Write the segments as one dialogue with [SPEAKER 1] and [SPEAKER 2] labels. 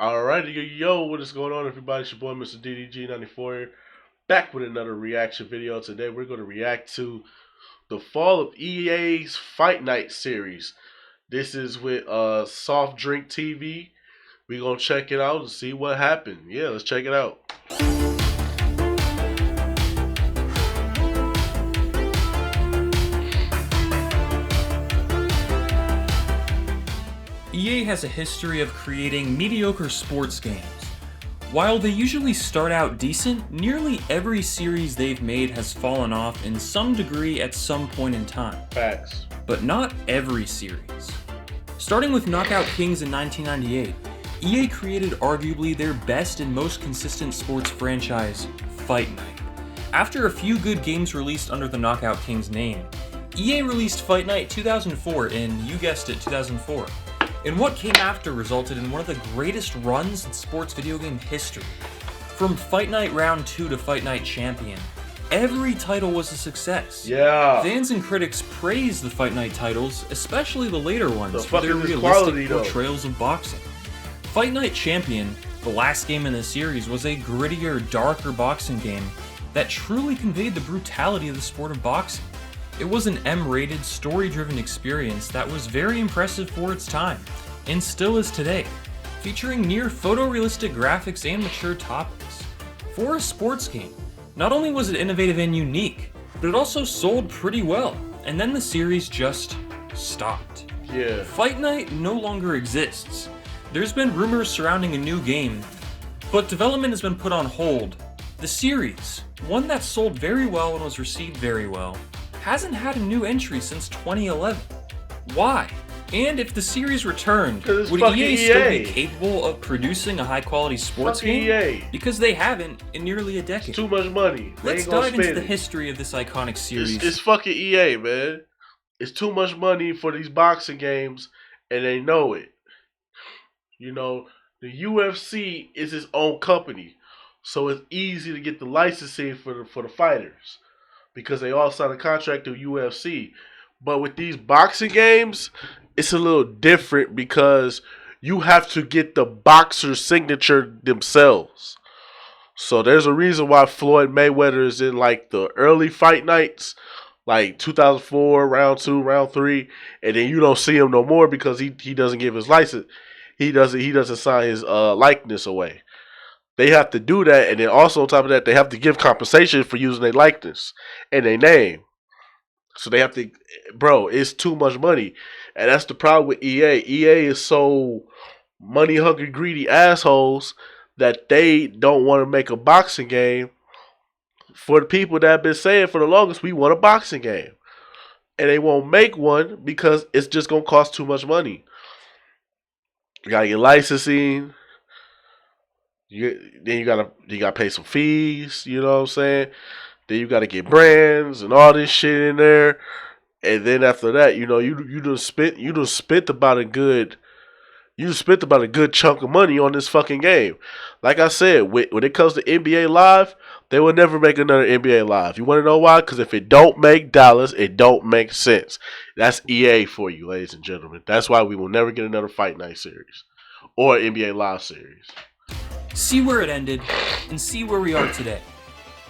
[SPEAKER 1] Alrighty, yo, what is going on, everybody? It's your boy, Mr. DDG94 here, back with another reaction video. Today, we're going to react to the fall of EA's Fight Night series. This is with Soft Drink TV. We're going to check it out and see what happened. Yeah, let's check it out.
[SPEAKER 2] EA has a history of creating mediocre sports games. While they usually start out decent, nearly every series they've made has fallen off in some degree at some point in time.
[SPEAKER 1] Facts.
[SPEAKER 2] But not every series. Starting with Knockout Kings in 1998, EA created arguably their best and most consistent sports franchise, Fight Night. After a few good games released under the Knockout Kings name, EA released Fight Night 2004 in, you guessed it, 2004. And what came after resulted in one of the greatest runs in sports video game history. From Fight Night Round 2 to Fight Night Champion, every title was a success.
[SPEAKER 1] Yeah.
[SPEAKER 2] Fans and critics praised the Fight Night titles, especially the later ones, for their realistic
[SPEAKER 1] quality,
[SPEAKER 2] portrayals of boxing. Fight Night Champion, the last game in the series, was a grittier, darker boxing game that truly conveyed the brutality of the sport of boxing. It was an M-rated, story-driven experience that was very impressive for its time, and still is today, featuring near photorealistic graphics and mature topics. For a sports game, not only was it innovative and unique, but it also sold pretty well, and then the series just stopped.
[SPEAKER 1] Yeah.
[SPEAKER 2] Fight Night no longer exists. There's been rumors surrounding a new game, but development has been put on hold. The series, one that sold very well and was received very well, hasn't had a new entry since 2011. Why? And if the series returned, would EA still be capable of producing a high-quality sports game?
[SPEAKER 1] EA.
[SPEAKER 2] Because they haven't in nearly a decade.
[SPEAKER 1] It's too much money.
[SPEAKER 2] Let's dive into the history of this iconic series.
[SPEAKER 1] It's fucking EA, man. It's too much money for these boxing games, and they know it. You know, the UFC is its own company, so it's easy to get the licensing for the fighters, because they all sign a contract to UFC. But with these boxing games, it's a little different because you have to get the boxer's signature themselves. So there's a reason why Floyd Mayweather is in like the early fight nights, like 2004, round 2, round 3, and then you don't see him no more because he doesn't give his license. He doesn't sign his likeness away. They have to do that, and then also on top of that, they have to give compensation for using their likeness and their name. So they have to, bro, it's too much money. And that's the problem with EA. EA is so money-hungry, greedy assholes that they don't want to make a boxing game for the people that have been saying for the longest, we want a boxing game. And they won't make one because it's just going to cost too much money. You got to get licensing. Then you gotta pay some fees, you know what I'm saying? Then you gotta get brands and all this shit in there. And then after that, you know, you just spent about a good chunk of money on this fucking game. Like I said, when it comes to NBA Live, they will never make another NBA Live. You wanna know why? Because if it don't make dollars, it don't make sense. That's EA for you, ladies and gentlemen. That's why we will never get another Fight Night series or NBA Live series.
[SPEAKER 2] See where it ended, and see where we are today.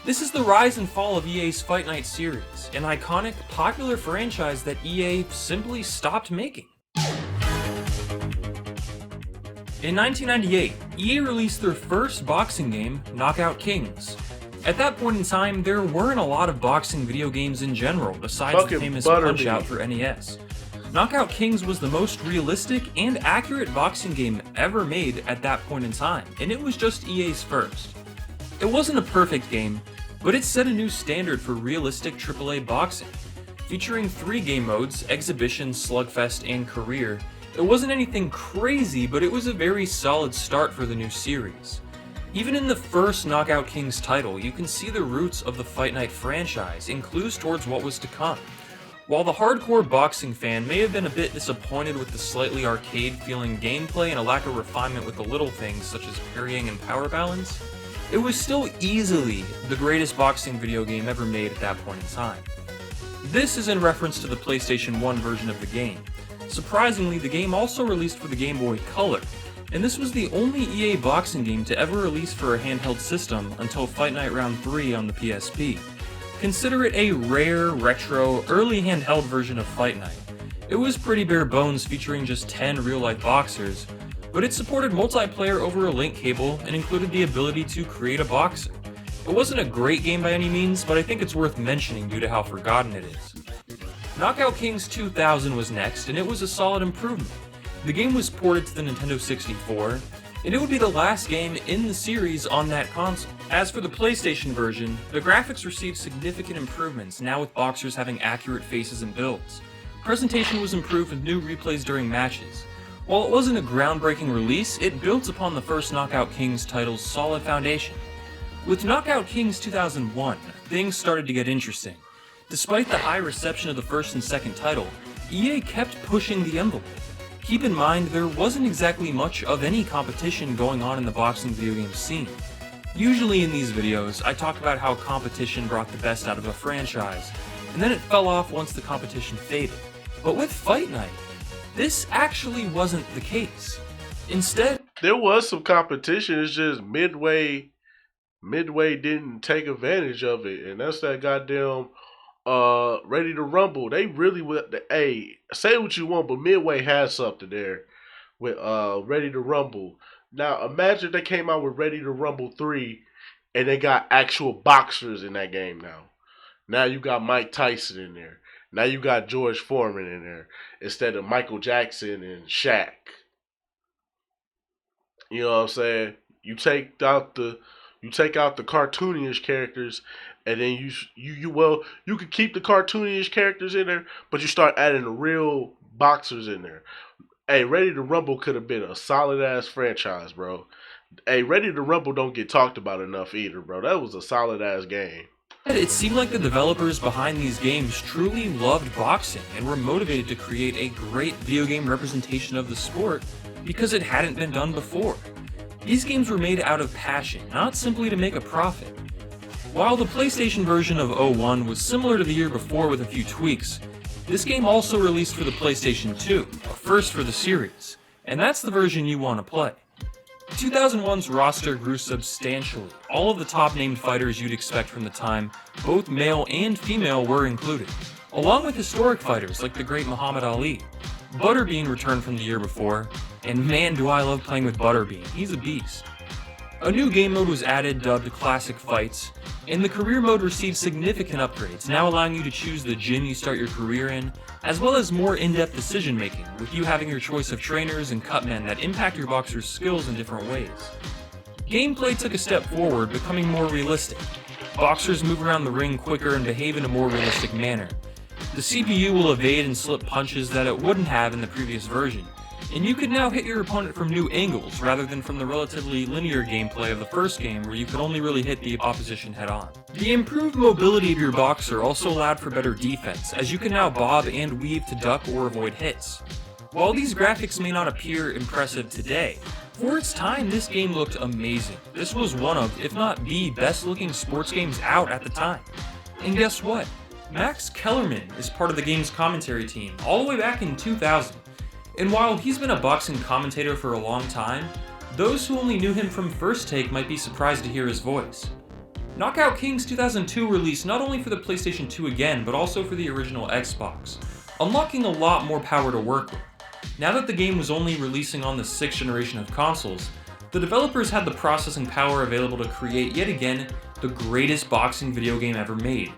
[SPEAKER 2] This is the rise and fall of EA's Fight Night series, an iconic, popular franchise that EA simply stopped making. In 1998, EA released their first boxing game, Knockout Kings. At that point in time, there weren't a lot of boxing video games in general, besides the famous Punch-Out for NES. Knockout Kings was the most realistic and accurate boxing game ever made at that point in time, and it was just EA's first. It wasn't a perfect game, but it set a new standard for realistic AAA boxing. Featuring 3 game modes, Exhibition, Slugfest, and Career, it wasn't anything crazy, but it was a very solid start for the new series. Even in the first Knockout Kings title, you can see the roots of the Fight Night franchise and clues towards what was to come. While the hardcore boxing fan may have been a bit disappointed with the slightly arcade-feeling gameplay and a lack of refinement with the little things such as parrying and power balance, it was still easily the greatest boxing video game ever made at that point in time. This is in reference to the PlayStation 1 version of the game. Surprisingly, the game also released for the Game Boy Color, and this was the only EA boxing game to ever release for a handheld system until Fight Night Round 3 on the PSP. Consider it a rare, retro, early handheld version of Fight Night. It was pretty bare bones, featuring just 10 real-life boxers, but it supported multiplayer over a link cable and included the ability to create a boxer. It wasn't a great game by any means, but I think it's worth mentioning due to how forgotten it is. Knockout Kings 2000 was next, and it was a solid improvement. The game was ported to the Nintendo 64, and it would be the last game in the series on that console. As for the PlayStation version, the graphics received significant improvements, now with boxers having accurate faces and builds. Presentation was improved with new replays during matches. While it wasn't a groundbreaking release, it built upon the first Knockout Kings title's solid foundation. With Knockout Kings 2001, things started to get interesting. Despite the high reception of the first and second title, EA kept pushing the envelope. Keep in mind, there wasn't exactly much of any competition going on in the boxing video game scene. Usually in these videos, I talk about how competition brought the best out of a franchise, and then it fell off once the competition faded. But with Fight Night, this actually wasn't the case. Instead,
[SPEAKER 1] there was some competition, it's just Midway didn't take advantage of it, and that's that goddamn Ready to Rumble. They really would. Hey, say what you want, but Midway has something there with Ready to Rumble. Now imagine they came out with Ready to Rumble 3 and they got actual boxers in that game now. Now you got Mike Tyson in there. Now you got George Foreman in there instead of Michael Jackson and Shaq. You know what I'm saying? You take out the cartoonish characters, and then you could keep the cartoonish characters in there, but you start adding the real boxers in there. Hey, Ready to Rumble could have been a solid ass franchise, bro. Hey, Ready to Rumble don't get talked about enough either, bro. That was a solid ass game.
[SPEAKER 2] It seemed like the developers behind these games truly loved boxing and were motivated to create a great video game representation of the sport because it hadn't been done before. These games were made out of passion, not simply to make a profit. While the PlayStation version of 01 was similar to the year before with a few tweaks, this game also released for the PlayStation 2, a first for the series, and that's the version you want to play. 2001's roster grew substantially. All of the top named fighters you'd expect from the time, both male and female, were included, along with historic fighters like the great Muhammad Ali. Butterbean returned from the year before, and man do I love playing with Butterbean, he's a beast. A new game mode was added dubbed Classic Fights, and the career mode received significant upgrades, now allowing you to choose the gym you start your career in, as well as more in-depth decision making, with you having your choice of trainers and cutmen that impact your boxer's skills in different ways. Gameplay took a step forward, becoming more realistic. Boxers move around the ring quicker and behave in a more realistic manner. The CPU will evade and slip punches that it wouldn't have in the previous version, and you could now hit your opponent from new angles rather than from the relatively linear gameplay of the first game where you could only really hit the opposition head on. The improved mobility of your boxer also allowed for better defense, as you can now bob and weave to duck or avoid hits. While these graphics may not appear impressive today, for its time this game looked amazing. This was one of, if not the best looking sports games out at the time. And guess what? Max Kellerman is part of the game's commentary team, all the way back in 2000. And while he's been a boxing commentator for a long time, those who only knew him from First Take might be surprised to hear his voice. Knockout Kings 2002 released not only for the PlayStation 2 again, but also for the original Xbox, unlocking a lot more power to work with. Now that the game was only releasing on the 6th generation of consoles, the developers had the processing power available to create yet again the greatest boxing video game ever made.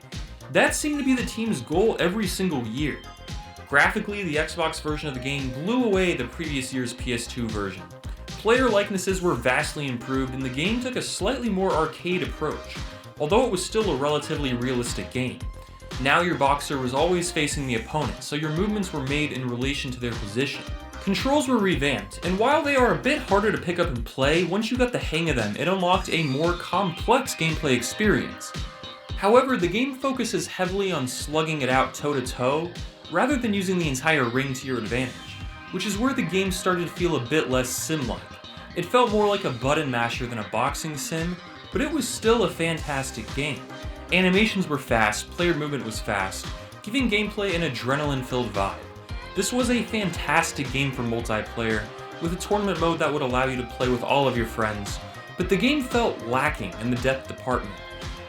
[SPEAKER 2] That seemed to be the team's goal every single year. Graphically, the Xbox version of the game blew away the previous year's PS2 version. Player likenesses were vastly improved, and the game took a slightly more arcade approach, although it was still a relatively realistic game. Now your boxer was always facing the opponent, so your movements were made in relation to their position. Controls were revamped, and while they are a bit harder to pick up and play, once you got the hang of them, it unlocked a more complex gameplay experience. However, the game focuses heavily on slugging it out toe-to-toe, rather than using the entire ring to your advantage, which is where the game started to feel a bit less sim-like. It felt more like a button masher than a boxing sim, but it was still a fantastic game. Animations were fast, player movement was fast, giving gameplay an adrenaline-filled vibe. This was a fantastic game for multiplayer, with a tournament mode that would allow you to play with all of your friends, but the game felt lacking in the depth department.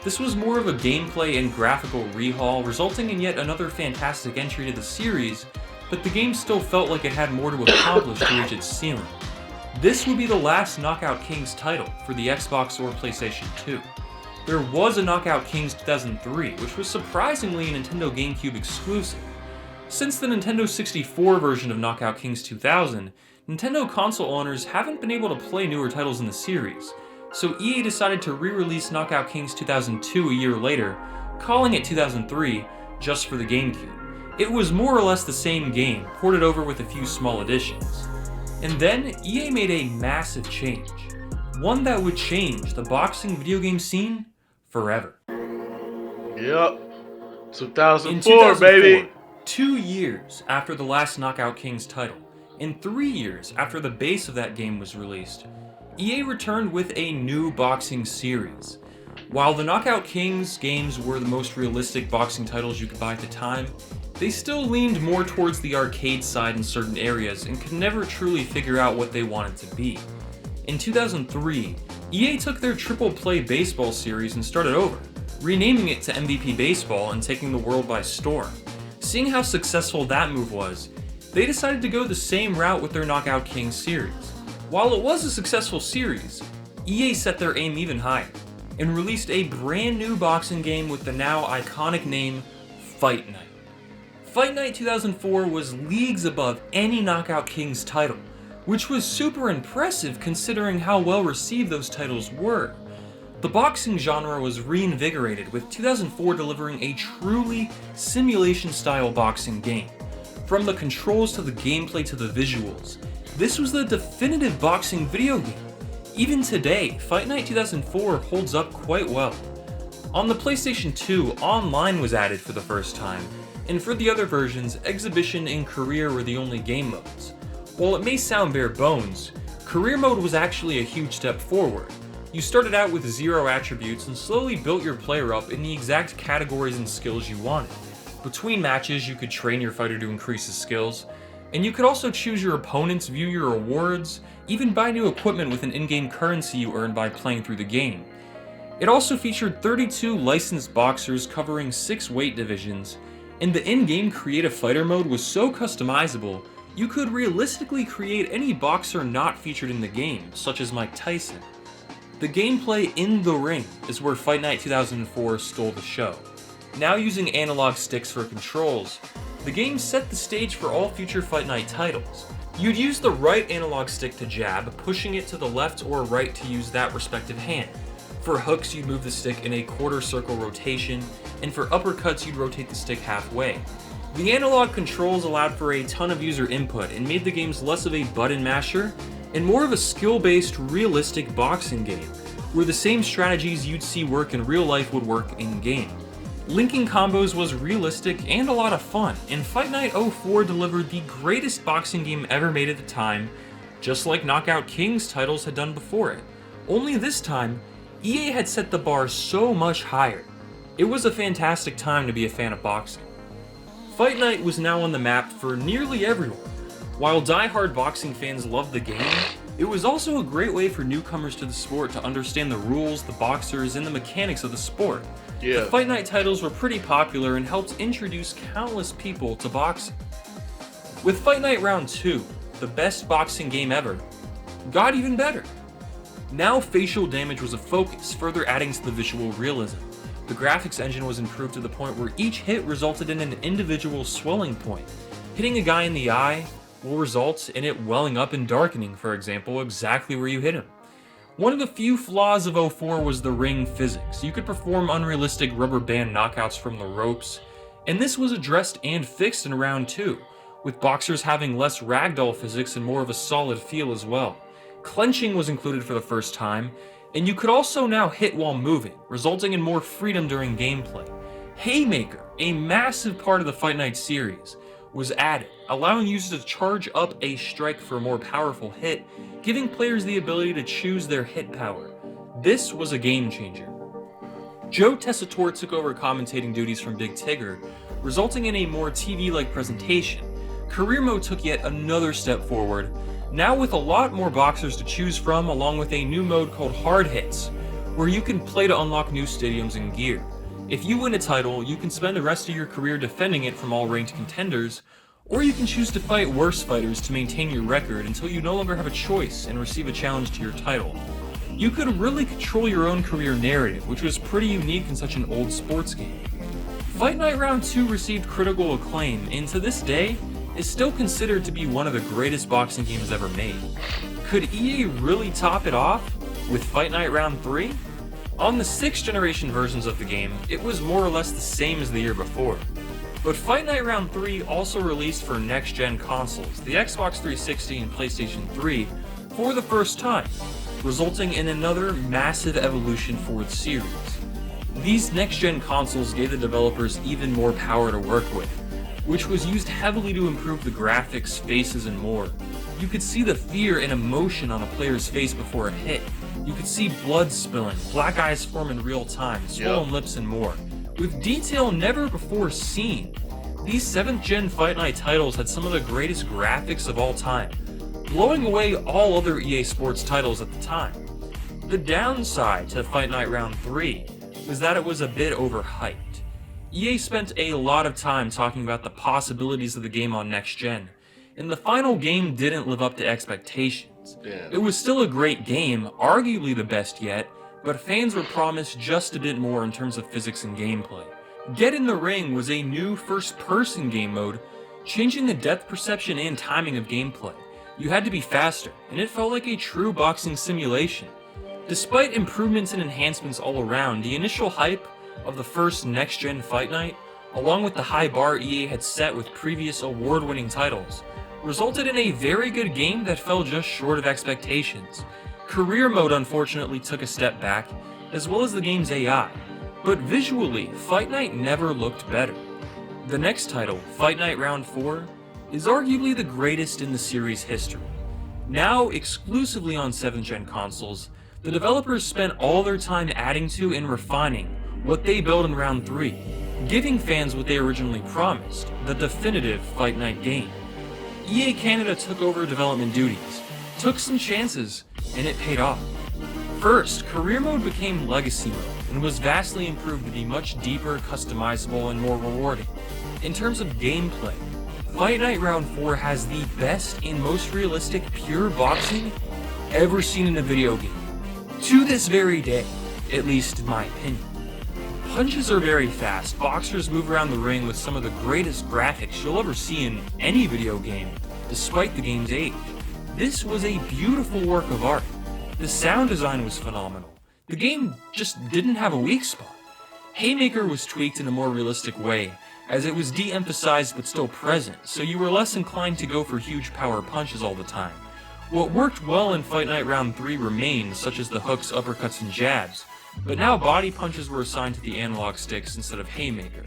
[SPEAKER 2] This was more of a gameplay and graphical rehaul, resulting in yet another fantastic entry to the series, but the game still felt like it had more to accomplish to reach its ceiling. This would be the last Knockout Kings title for the Xbox or PlayStation 2. There was a Knockout Kings 2003, which was surprisingly a Nintendo GameCube exclusive. Since the Nintendo 64 version of Knockout Kings 2000, Nintendo console owners haven't been able to play newer titles in the series, so EA decided to re-release Knockout Kings 2002 a year later, calling it 2003 just for the GameCube. It was more or less the same game, ported over with a few small additions. And then, EA made a massive change. One that would change the boxing video game scene forever.
[SPEAKER 1] Yep. 2004, baby!
[SPEAKER 2] 2 years after the last Knockout Kings title, and 3 years after the base of that game was released, EA returned with a new boxing series. While the Knockout Kings games were the most realistic boxing titles you could buy at the time, they still leaned more towards the arcade side in certain areas and could never truly figure out what they wanted to be. In 2003, EA took their triple-play baseball series and started over, renaming it to MVP Baseball and taking the world by storm. Seeing how successful that move was, they decided to go the same route with their Knockout Kings series. While it was a successful series, EA set their aim even higher, and released a brand new boxing game with the now iconic name Fight Night. Fight Night 2004 was leagues above any Knockout Kings title, which was super impressive considering how well received those titles were. The boxing genre was reinvigorated, with 2004 delivering a truly simulation-style boxing game. From the controls to the gameplay to the visuals, this was the definitive boxing video game. Even today, Fight Night 2004 holds up quite well. On the PlayStation 2, Online was added for the first time, and for the other versions, Exhibition and Career were the only game modes. While it may sound bare bones, Career Mode was actually a huge step forward. You started out with 0 attributes and slowly built your player up in the exact categories and skills you wanted. Between matches, you could train your fighter to increase his skills, and you could also choose your opponents, view your rewards, even buy new equipment with an in-game currency you earned by playing through the game. It also featured 32 licensed boxers covering 6 weight divisions, and the in-game Create a Fighter mode was so customizable, you could realistically create any boxer not featured in the game, such as Mike Tyson. The gameplay in the ring is where Fight Night 2004 stole the show. Now using analog sticks for controls, the game set the stage for all future Fight Night titles. You'd use the right analog stick to jab, pushing it to the left or right to use that respective hand. For hooks, you'd move the stick in a quarter circle rotation, and for uppercuts, you'd rotate the stick halfway. The analog controls allowed for a ton of user input and made the games less of a button masher and more of a skill-based, realistic boxing game, where the same strategies you'd see work in real life would work in-game. Linking combos was realistic and a lot of fun, and Fight Night 04 delivered the greatest boxing game ever made at the time, just like Knockout Kings titles had done before it. Only this time, EA had set the bar so much higher. It was a fantastic time to be a fan of boxing. Fight Night was now on the map for nearly everyone. While die-hard boxing fans loved the game, it was also a great way for newcomers to the sport to understand the rules, the boxers, and the mechanics of the sport.
[SPEAKER 1] Yeah.
[SPEAKER 2] The Fight Night titles were pretty popular and helped introduce countless people to boxing. With Fight Night Round 2, the best boxing game ever, got even better. Now facial damage was a focus, further adding to the visual realism. The graphics engine was improved to the point where each hit resulted in an individual swelling point. Hitting a guy in the eye will result in it welling up and darkening, for example, exactly where you hit him. One of the few flaws of 04 was the ring physics. You could perform unrealistic rubber band knockouts from the ropes, and this was addressed and fixed in Round 2, with boxers having less ragdoll physics and more of a solid feel as well. Clenching was included for the first time, and you could also now hit while moving, resulting in more freedom during gameplay. Haymaker, a massive part of the Fight Night series, was added, allowing users to charge up a strike for a more powerful hit, giving players the ability to choose their hit power. This was a game changer. Joe Tessitore took over commentating duties from Big Tigger, resulting in a more TV-like presentation. Career Mode took yet another step forward, Now with a lot more boxers to choose from, along with a new mode called Hard Hits, where you can play to unlock new stadiums and gear. If you win a title, you can spend the rest of your career defending it from all ranked contenders, or you can choose to fight worse fighters to maintain your record until you no longer have a choice and receive a challenge to your title. You could really control your own career narrative, which was pretty unique in such an old sports game. Fight Night Round 2 received critical acclaim, and to this day, is still considered to be one of the greatest boxing games ever made. Could EA really top it off with Fight Night Round 3? On the 6th generation versions of the game, it was more or less the same as the year before. But Fight Night Round 3 also released for next-gen consoles, the Xbox 360 and PlayStation 3, for the first time, resulting in another massive evolution for the series. These next-gen consoles gave the developers even more power to work with, which was used heavily to improve the graphics, faces, and more. You could see the fear and emotion on a player's face before a hit. You could see blood spilling, black eyes form in real time, swollen lips, and more. With detail never before seen, these 7th gen Fight Night titles had some of the greatest graphics of all time, blowing away all other EA Sports titles at the time. The downside to Fight Night Round 3 was that it was a bit overhyped. EA spent a lot of time talking about the possibilities of the game on next gen, and the final game didn't live up to expectations. It was still a great game, arguably the best yet, but fans were promised just a bit more in terms of physics and gameplay. Get in the Ring was a new first-person game mode, changing the depth perception and timing of gameplay. You had to be faster, and it felt like a true boxing simulation. Despite improvements and enhancements all around, the initial hype of the first next-gen Fight Night, along with the high bar EA had set with previous award-winning titles, resulted in a very good game that fell just short of expectations. Career mode unfortunately took a step back, as well as the game's AI, but visually, Fight Night never looked better. The next title, Fight Night Round 4, is arguably the greatest in the series' history. Now exclusively on 7th gen consoles, the developers spent all their time adding to and refining what they built in Round 3, giving fans what they originally promised, the definitive Fight Night game. EA Canada took over development duties, took some chances, and it paid off. First, Career Mode became Legacy Mode, and was vastly improved to be much deeper, customizable, and more rewarding. In terms of gameplay, Fight Night Round 4 has the best and most realistic pure boxing ever seen in a video game. To this very day, at least in my opinion. Punches are very fast, boxers move around the ring with some of the greatest graphics you'll ever see in any video game, despite the game's age. This was a beautiful work of art. The sound design was phenomenal. The game just didn't have a weak spot. Haymaker was tweaked in a more realistic way, as it was de-emphasized but still present, so you were less inclined to go for huge power punches all the time. What worked well in Fight Night Round 3 remained, such as the hooks, uppercuts, and jabs, but now body punches were assigned to the analog sticks instead of Haymaker.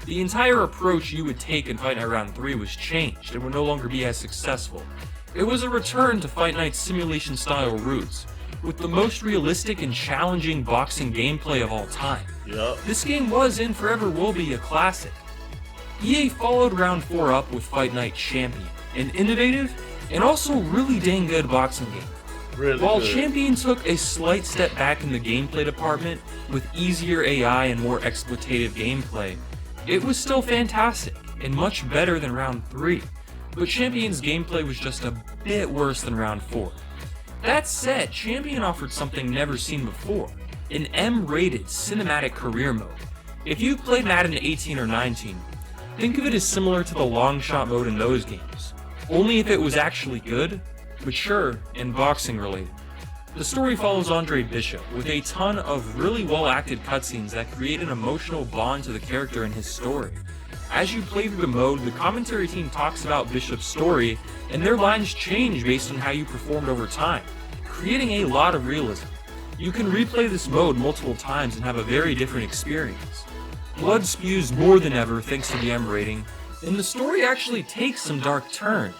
[SPEAKER 2] The entire approach you would take in Fight Night Round 3 was changed and would no longer be as successful. It was a return to Fight Night's simulation-style roots, with the most realistic and challenging boxing gameplay of all time. This game was and forever will be a classic. EA followed Round 4 up with Fight Night Champion, an innovative and also really dang good boxing game. While Champion took a slight step back in the gameplay department with easier AI and more exploitative gameplay, it was still fantastic and much better than Round 3, but Champion's gameplay was just a bit worse than Round 4. That said, Champion offered something never seen before, an M-rated cinematic career mode. If you played Madden 18 or 19, think of it as similar to the long shot mode in those games, only if it was actually good, mature, and boxing related. The story follows Andre Bishop, with a ton of really well-acted cutscenes that create an emotional bond to the character and his story. As you play through the mode, the commentary team talks about Bishop's story, and their lines change based on how you performed over time, creating a lot of realism. You can replay this mode multiple times and have a very different experience. Blood spews more than ever thanks to the M rating, and the story actually takes some dark turns.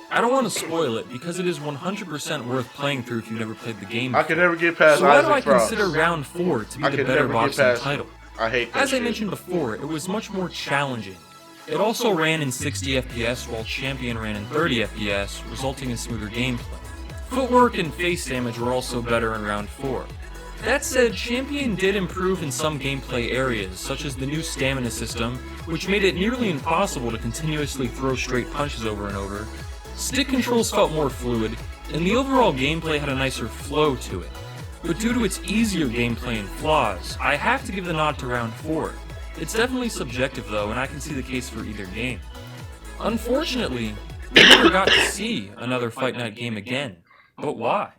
[SPEAKER 2] I don't want to spoil it because it is 100% worth playing through if you've never played the game before.
[SPEAKER 1] I can never get past
[SPEAKER 2] So why do I
[SPEAKER 1] Frost.
[SPEAKER 2] consider Round 4 to be the better boxing title?
[SPEAKER 1] I hate that
[SPEAKER 2] As I
[SPEAKER 1] shit.
[SPEAKER 2] mentioned before, it was much more challenging. It also ran in 60 FPS while Champion ran in 30 FPS, resulting in smoother gameplay. Footwork and face damage were also better in round 4. That said, Champion did improve in some gameplay areas, such as the new stamina system, which made it nearly impossible to continuously throw straight punches over and over. Stick controls felt more fluid, and the overall gameplay had a nicer flow to it. But due to its easier gameplay and flaws, I have to give the nod to round 4. It's definitely subjective though, and I can see the case for either game. Unfortunately, we never got to see another Fight Night game again. But why?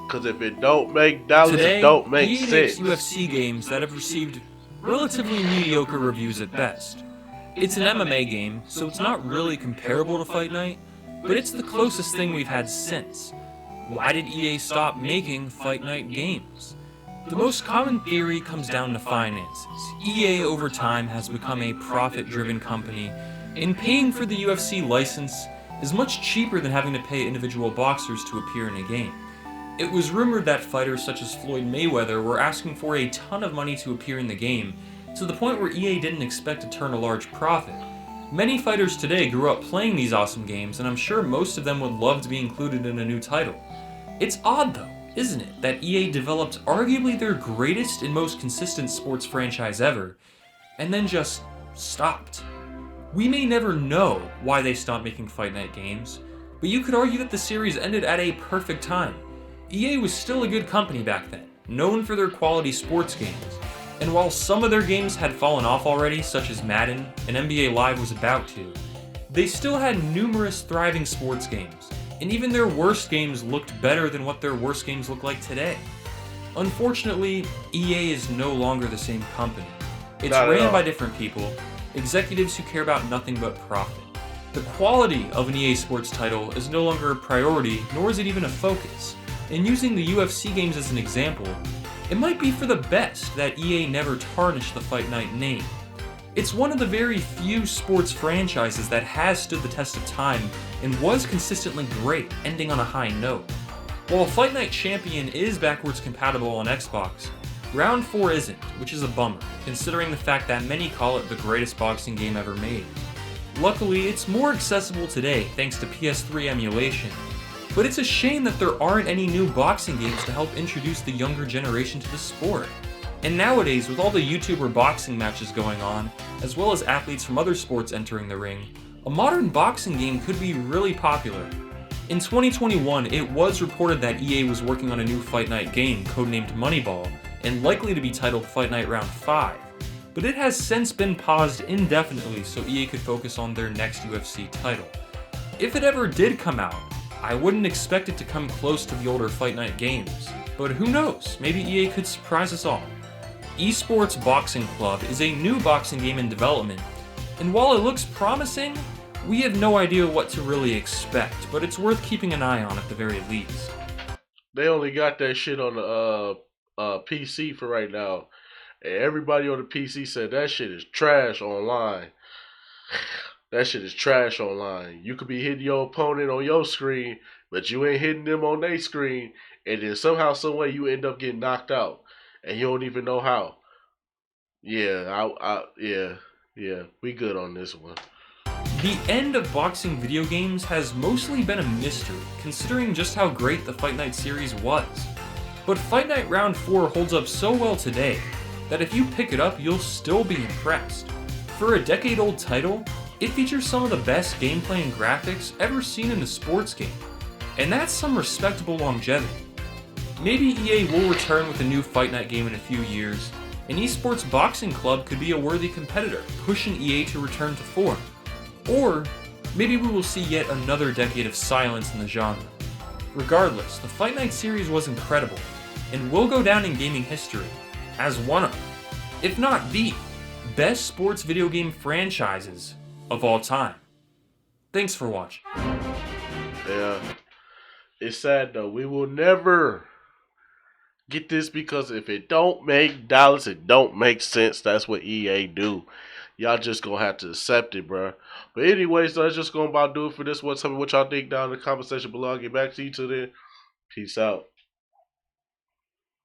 [SPEAKER 1] Because if it don't make dollars,
[SPEAKER 2] today,
[SPEAKER 1] it don't make
[SPEAKER 2] EA
[SPEAKER 1] sense.
[SPEAKER 2] makes UFC games that have received relatively mediocre reviews at best. It's an MMA game, so it's not really comparable to Fight Night, but it's the closest thing we've had since. Why did EA stop making Fight Night games? The most common theory comes down to finances. EA over time has become a profit-driven company, and paying for the UFC license is much cheaper than having to pay individual boxers to appear in a game. It was rumored that fighters such as Floyd Mayweather were asking for a ton of money to appear in the game, to the point where EA didn't expect to turn a large profit. Many fighters today grew up playing these awesome games, and I'm sure most of them would love to be included in a new title. It's odd though, isn't it, that EA developed arguably their greatest and most consistent sports franchise ever, and then just stopped. We may never know why they stopped making Fight Night games, but you could argue that the series ended at a perfect time. EA was still a good company back then, known for their quality sports games, and while some of their games had fallen off already, such as Madden, and NBA Live was about to, they still had numerous thriving sports games, and even their worst games looked better than what their worst games look like today. Unfortunately, EA is no longer the same company. It's ran by different people, executives who care about nothing but profit. The quality of an EA Sports title is no longer a priority, nor is it even a focus. And using the UFC games as an example, it might be for the best that EA never tarnished the Fight Night name. It's one of the very few sports franchises that has stood the test of time and was consistently great, ending on a high note. While Fight Night Champion is backwards compatible on Xbox, Round 4 isn't, which is a bummer, considering the fact that many call it the greatest boxing game ever made. Luckily, it's more accessible today thanks to PS3 emulation, but it's a shame that there aren't any new boxing games to help introduce the younger generation to the sport. And nowadays, with all the YouTuber boxing matches going on, as well as athletes from other sports entering the ring, a modern boxing game could be really popular. In 2021, it was reported that EA was working on a new Fight Night game codenamed Moneyball, and likely to be titled Fight Night Round 5, but it has since been paused indefinitely so EA could focus on their next UFC title. If it ever did come out, I wouldn't expect it to come close to the older Fight Night games, but who knows, maybe EA could surprise us all. Esports Boxing Club is a new boxing game in development, and while it looks promising, we have no idea what to really expect, but it's worth keeping an eye on at the very least.
[SPEAKER 1] They only got that shit on the PC for right now, and everybody on the PC said that shit is trash online. That shit is trash online. You could be hitting your opponent on your screen, but you ain't hitting them on their screen, and then somehow, some way, you end up getting knocked out, and you don't even know how. Yeah, yeah, we good on this one.
[SPEAKER 2] The end of boxing video games has mostly been a mystery, considering just how great the Fight Night series was. But Fight Night Round 4 holds up so well today that if you pick it up, you'll still be impressed. For a decade-old title, it features some of the best gameplay and graphics ever seen in a sports game, and that's some respectable longevity. Maybe EA will return with a new Fight Night game in a few years, and Esports Boxing Club could be a worthy competitor, pushing EA to return to form. Or maybe we will see yet another decade of silence in the genre. Regardless, the Fight Night series was incredible, and will go down in gaming history as one of, if not the, best sports video game franchises of all time. Thanks for watching.
[SPEAKER 1] Yeah, it's sad though. We will never get this because if it don't make dollars, it don't make sense. That's what EA do. Y'all just gonna have to accept it, bro. But anyways, that's just gonna about do it for this one. Tell me what y'all think down in the comment section below. I'll get back to you till then. Peace out.